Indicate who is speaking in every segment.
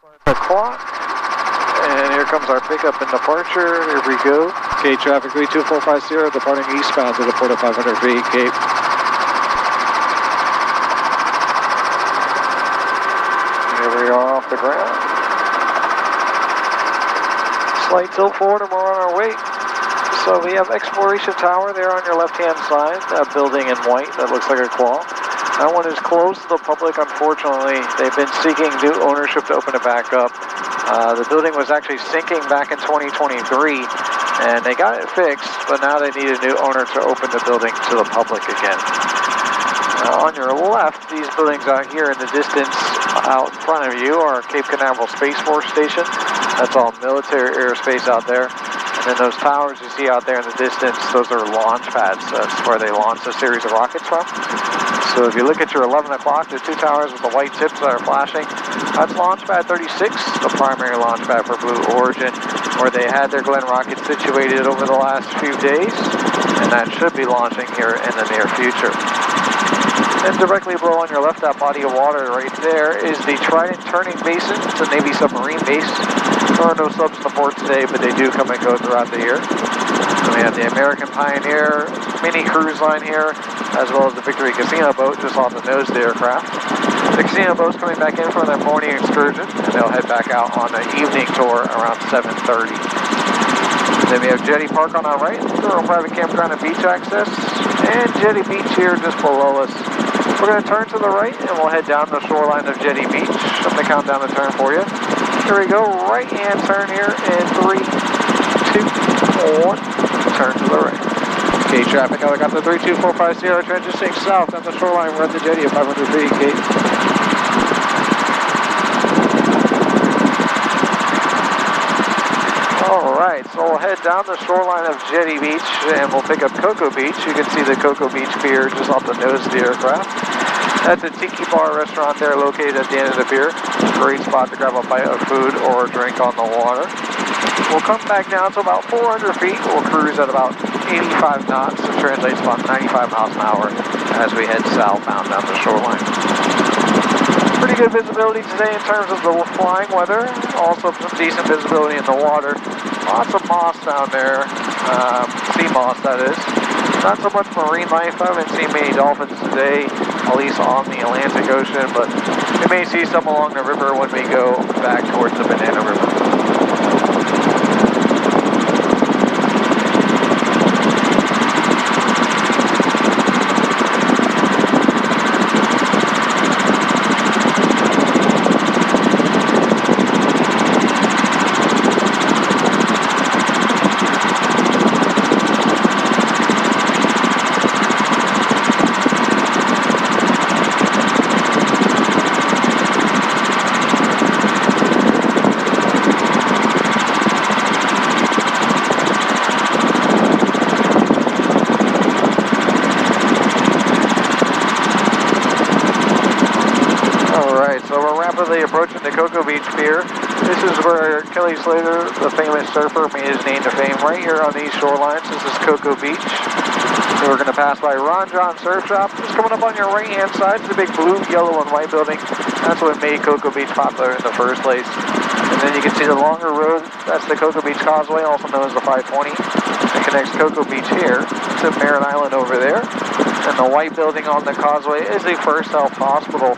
Speaker 1: o'clock. And here comes our pickup and departure. Here we go. Okay, traffic 32450 departing eastbound to the port of 500 feet, Cape. Here we are off the ground. Slight tilt forward and we're on our way. So we have Exploration Tower there on your left-hand side, that building in white that looks like a claw. That one is closed to the public, unfortunately. They've been seeking new ownership to open it back up. The building was actually sinking back in 2023, and they got it fixed, but now they need a new owner to open the building to the public again. On your left, these buildings out here in the distance out in front of you are Cape Canaveral Space Force Station. That's all military airspace out there. And then those towers you see out there in the distance, those are launch pads. That's where they launch a series of rockets from. So if you look at your 11 o'clock, the two towers with the white tips that are flashing, that's launch pad 36, the primary launch pad for Blue Origin, where they had their Glen rocket situated over the last few days, and that should be launching here in the near future. And directly below on your left, that body of water right there is the Trident Turning Basin. It's a Navy submarine base. There are no subs in the port today, but they do come and go throughout the year. So we have the American Pioneer mini cruise line here, as well as the Victory Casino boat just off the nose of the aircraft. The casino boat's coming back in for their morning excursion, and they'll head back out on an evening tour around 7:30. Then we have Jetty Park on our right, their own private campground and beach access, and Jetty Beach here just below us. We're going to turn to the right, and we'll head down the shoreline of Jetty Beach. I'm going to count down the turn for you. Here we go, right-hand turn here in 3, 2, 1, turn to the right. Okay, traffic, I got the 32450 transitioning south down the shoreline. We're at the jetty at 500 feet, Kate. Alright, so we'll head down the shoreline of Jetty Beach and we'll pick up Coco Beach. You can see the Coco Beach pier just off the nose of the aircraft. That's a tiki bar restaurant there located at the end of the pier. Great spot to grab a bite of food or a drink on the water. We'll come back down to about 400 feet. We'll cruise at about 85 knots, which translates to about 95 miles an hour as we head southbound down the shoreline. Pretty good visibility today in terms of the flying weather. Also some decent visibility in the water. Lots of moss down there, sea moss that is. Not so much marine life. I haven't seen many dolphins today, at least on the Atlantic Ocean, but we may see some along the river when we go back towards the Banana River. Approaching the Coco Beach Pier. This is where Kelly Slater, the famous surfer, made his name to fame right here on these shorelines. This is Coco Beach. So we're going to pass by Ron John Surf Shop. Just coming up on your right hand side is the big blue, yellow, and white building. That's what made Coco Beach popular in the first place. And then you can see the longer road. That's the Coco Beach Causeway, also known as the 520. It connects Coco Beach here to Merritt Island over there. And the white building on the causeway is the First Health Hospital,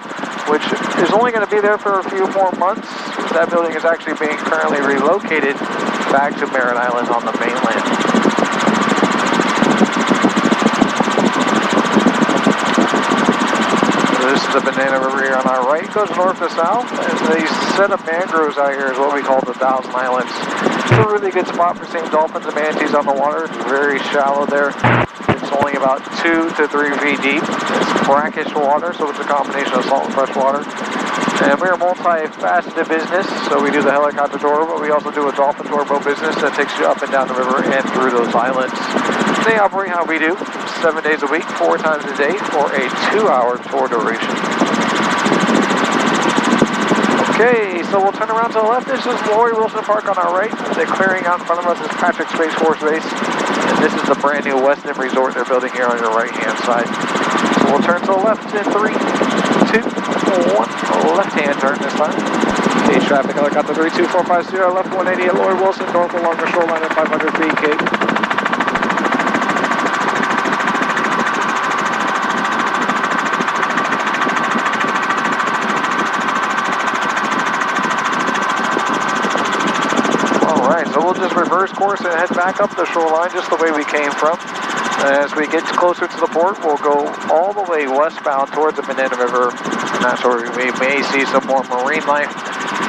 Speaker 1: which is only going to be there for a few more months. That building is actually being currently relocated back to Merritt Island on the mainland. So this is the Banana River here on our right. It goes north to south. And these set of mangroves out here is what we call the Thousand Islands. It's a really good spot for seeing dolphins and manatees on the water. It's very shallow there. It's only about 2 to 3 feet deep. It's brackish water, so it's a combination of salt and fresh water. And we're a multi-faceted business, so we do the helicopter tour, but we also do a dolphin tour boat business that takes you up and down the river and through those islands. They operate how we do, 7 days a week, 4 times a day for a 2-hour tour duration. Okay, so we'll turn around to the left. This is Lori Wilson Park on our right. The clearing out in front of us is Patrick Space Force Base. And this is the brand new Weston Resort they're building here on your right hand side. So we'll turn to the left in 3, 2, 1. Left hand turn this time. Okay, traffic, helicopter 32450, left 180 at Lloyd Wilson, north along the shoreline at 500 feet, Cape. Alright, so we'll just reverse course and head back up the shoreline just the way we came from. As we get closer to the port, we'll go all the way westbound towards the Banana River, and that's where we may see some more marine life.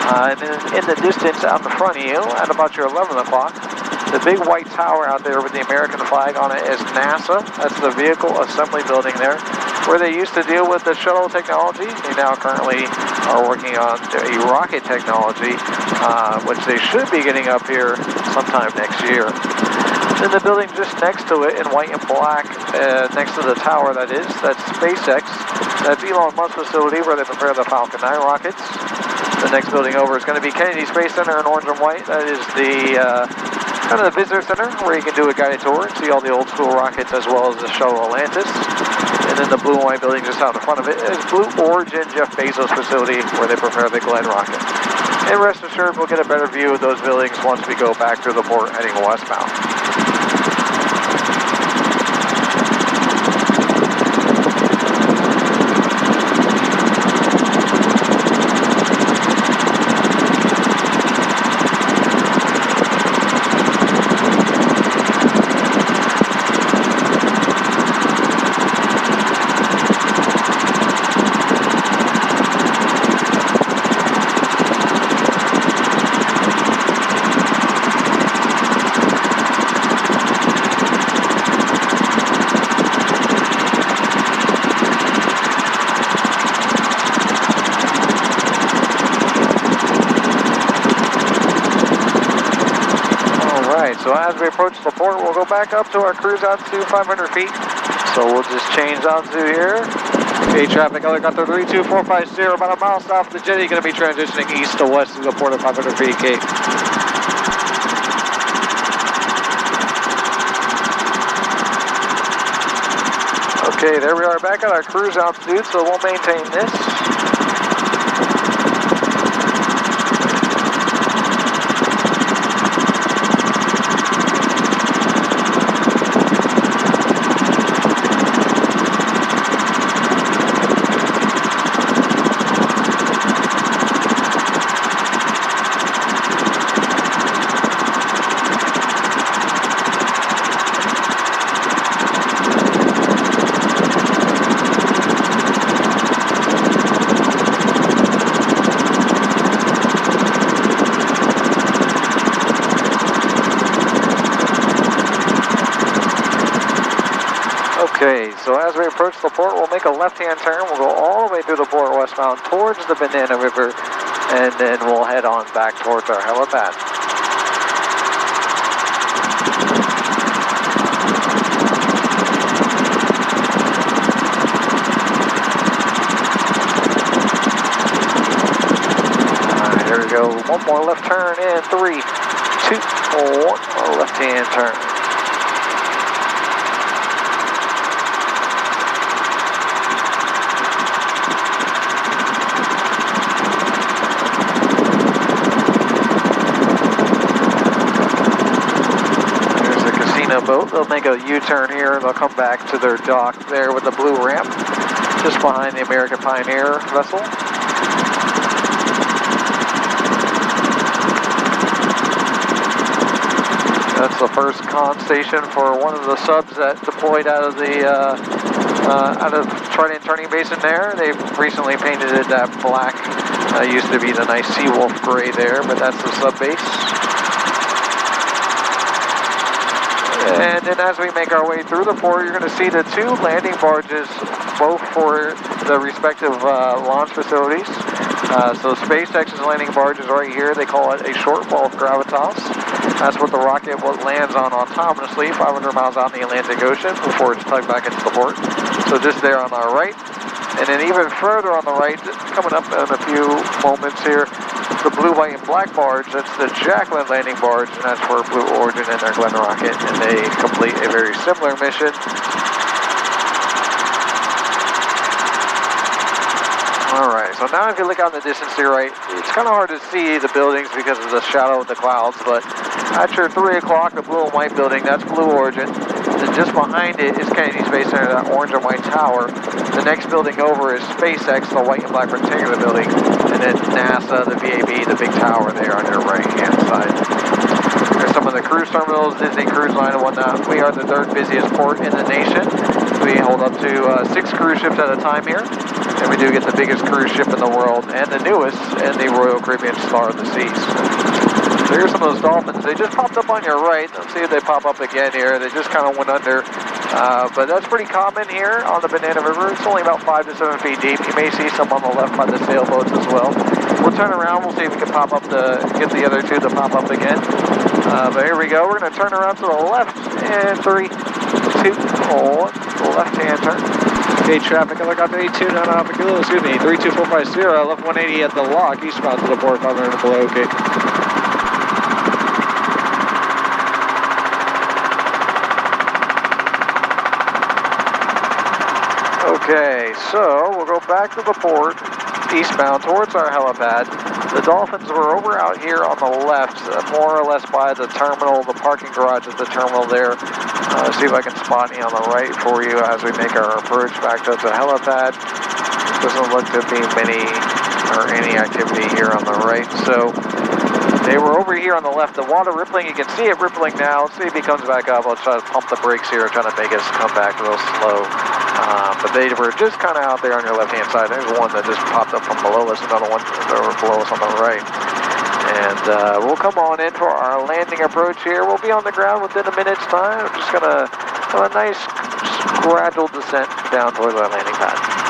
Speaker 1: And then in the distance out in front of you, at about your 11 o'clock, the big white tower out there with the American flag on it is NASA. That's the vehicle assembly building there, where they used to deal with the shuttle technology. They now currently are working on a rocket technology, which they should be getting up here sometime next year. Then the building just next to it in white and black, next to the tower that is, that's SpaceX. That's Elon Musk's facility where they prepare the Falcon 9 rockets. The next building over is going to be Kennedy Space Center in orange and white. That is the kind of the visitor center where you can do a guided tour and see all the old school rockets as well as the shuttle Atlantis. And then the blue and white building just out in front of it is Blue Origin, Jeff Bezos' facility where they prepare the Glenn rocket. And rest assured, we'll get a better view of those buildings once we go back through the port heading westbound. So as we approach the port, we'll go back up to our cruise altitude 500 feet. So we'll just change altitude here. Okay, traffic, helicopter 32450, about a mile south of the jetty, going to be transitioning east to west to the port at 500 feet, Cape. Okay, there we are back at our cruise altitude, so we'll maintain this. Okay, so as we approach the port, we'll make a left-hand turn. We'll go all the way through the port westbound towards the Banana River, and then we'll head on back towards our helipad. Alright, here we go. One more left turn in 3, 2, 1. Left-hand turn. Boat. They'll make a U-turn here. They'll come back to their dock there with the blue ramp just behind the American Pioneer vessel. That's the first con station for one of the subs that deployed out of the Trident Turning Basin there. They've recently painted it that black. Used to be the nice Seawolf gray there, but that's the sub base. And then as we make our way through the port, you're going to see the 2 landing barges, both for the respective launch facilities. So SpaceX's landing barge is right here. They call it a shortfall gravitas. That's what the rocket lands on autonomously 500 miles out in the Atlantic Ocean before it's tugged back into the port. So just there on our right. And then even further on the right, coming up in a few moments here, the blue, white, and black barge, that's the Jacqueline landing barge, and that's for Blue Origin and their Glenn rocket, and they complete a very similar mission. Alright, so now if you look out in the distance to your right, it's kind of hard to see the buildings because of the shadow of the clouds, but at your 3 o'clock, the blue and white building, that's Blue Origin. Then just behind it is Kennedy Space Center, that orange and white tower. The next building over is SpaceX, the white and black rectangular building, and then NASA, the VAB, the big tower there on your right-hand side. There's some of the cruise terminals, Disney Cruise Line and whatnot. We are the third busiest port in the nation. We hold up to 6 cruise ships at a time here, and we do get the biggest cruise ship in the world and the newest, and the Royal Caribbean Star of the Seas. So here's some of those dolphins. They just popped up on your right. Let's see if they pop up again here. They just kind of went under. But that's pretty common here on the Banana River. It's only about 5 to 7 feet deep. You may see some on the left by the sailboats as well. We'll turn around. We'll see if we can pop up get the other two to pop up again. But here we go. We're going to turn around to the left. And 3, 2, 1. Left-hand turn. Okay, traffic, helicopter 82, excuse me, 32450, left 180 at the lock, eastbound to the port, 500 below, okay. Okay, so we'll go back to the port, eastbound towards our helipad. The dolphins were over out here on the left, more or less by the terminal, the parking garage at the terminal there. See if I can spot any on the right for you as we make our approach back to the helipad. Doesn't look to be any activity here on the right. So they were over here on the left. The water rippling, you can see it rippling now. Let's see if he comes back up. I'll try to pump the brakes here, trying to make us come back real slow. But they were just kind of out there on your left-hand side. There's one that just popped up from below us, another one that were below us on the right. And we'll come on in for our landing approach here. We'll be on the ground within a minute's time. We're just going to have a nice gradual descent down towards our landing pad.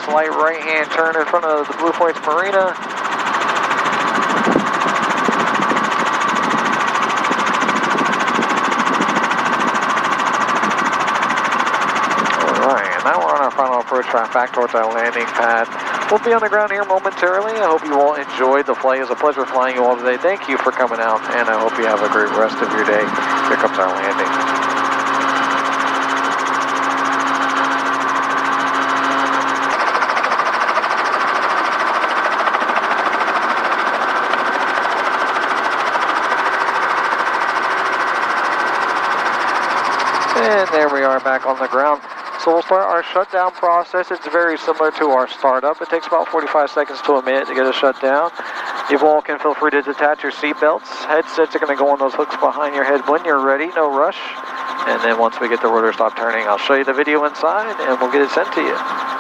Speaker 1: Slight right-hand turn in front of the Blue Points Marina. Alright, and now we're on our final approach back towards our landing pad. We'll be on the ground here momentarily. I hope you all enjoyed the flight. It was a pleasure flying you all today. Thank you for coming out, and I hope you have a great rest of your day. Here comes our landing. And there we are back on the ground. So we'll start our shutdown process. It's very similar to our startup. It takes about 45 seconds to a minute to get it shut down. You all can feel free to detach your seat belts. Headsets are going to go on those hooks behind your head when you're ready, no rush. And then once we get the rotor stop turning, I'll show you the video inside and we'll get it sent to you.